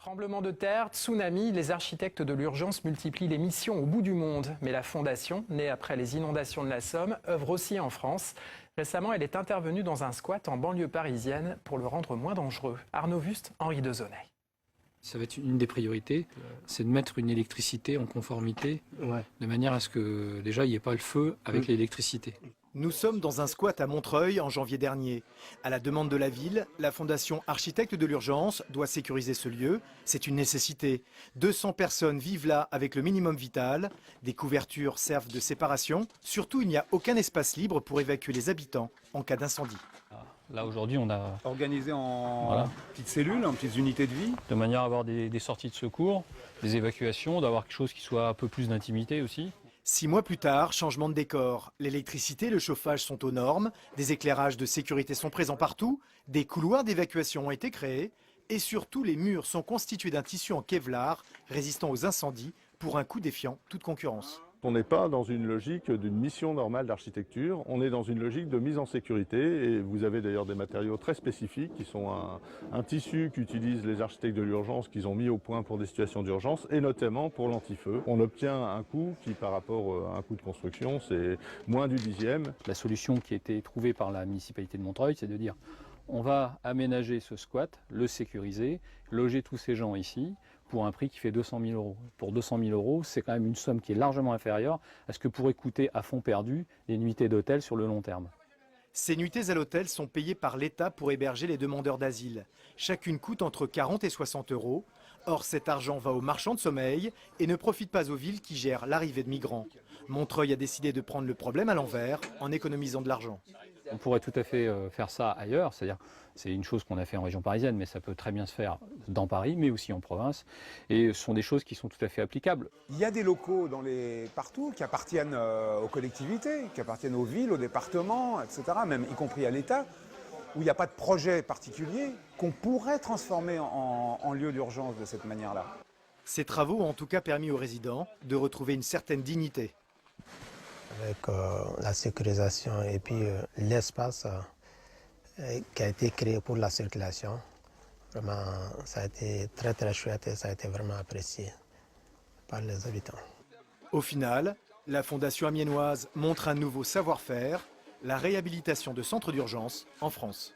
Tremblement de terre, tsunami, les architectes de l'urgence multiplient les missions au bout du monde. Mais la fondation, née après les inondations de la Somme, œuvre aussi en France. Récemment, elle est intervenue dans un squat en banlieue parisienne pour le rendre moins dangereux. Arnaud Wust, Henri Dezonay. Ça va être une des priorités, c'est de mettre une électricité en conformité, de manière à ce que déjà il n'y ait pas le feu avec l'électricité. Nous sommes dans un squat à Montreuil en janvier dernier. À la demande de la ville, la Fondation Architectes de l'Urgence doit sécuriser ce lieu. C'est une nécessité. 200 personnes vivent là avec le minimum vital. Des couvertures servent de séparation. Surtout, il n'y a aucun espace libre pour évacuer les habitants en cas d'incendie. Là aujourd'hui on a organisé en petites cellules, en petites unités de vie. de manière à avoir des sorties de secours, des évacuations, d'avoir quelque chose qui soit un peu plus d'intimité aussi. 6 mois plus tard, changement de décor. L'électricité et le chauffage sont aux normes. Des éclairages de sécurité sont présents partout. Des couloirs d'évacuation ont été créés. Et surtout, les murs sont constitués d'un tissu en Kevlar résistant aux incendies pour un coût défiant toute concurrence. On n'est pas dans une logique d'une mission normale d'architecture, on est dans une logique de mise en sécurité et vous avez d'ailleurs des matériaux très spécifiques qui sont un tissu qu'utilisent les architectes de l'urgence qu'ils ont mis au point pour des situations d'urgence et notamment pour l'antifeu. On obtient un coût qui par rapport à un coût de construction c'est moins du 10e. La solution qui a été trouvée par la municipalité de Montreuil, c'est de dire on va aménager ce squat, le sécuriser, loger tous ces gens ici pour un prix qui fait 200 000 euros. Pour 200 000 euros, c'est quand même une somme qui est largement inférieure à ce que pourrait coûter à fond perdu les nuitées d'hôtel sur le long terme. Ces nuitées à l'hôtel sont payées par l'État pour héberger les demandeurs d'asile. Chacune coûte entre 40 et 60 euros. Or, cet argent va aux marchands de sommeil et ne profite pas aux villes qui gèrent l'arrivée de migrants. Montreuil a décidé de prendre le problème à l'envers en économisant de l'argent. On pourrait tout à fait faire ça ailleurs, c'est-à-dire c'est une chose qu'on a fait en région parisienne, mais ça peut très bien se faire dans Paris, mais aussi en province. Et ce sont des choses qui sont tout à fait applicables. Il y a des locaux partout qui appartiennent aux collectivités, qui appartiennent aux villes, aux départements, etc., même y compris à l'État, où il n'y a pas de projet particulier qu'on pourrait transformer en lieu d'urgence de cette manière-là. Ces travaux ont en tout cas permis aux résidents de retrouver une certaine dignité. Avec la sécurisation et puis l'espace qui a été créé pour la circulation, vraiment ça a été très très chouette et ça a été vraiment apprécié par les habitants. Au final, la Fondation amiénoise montre un nouveau savoir-faire, la réhabilitation de centres d'urgence en France.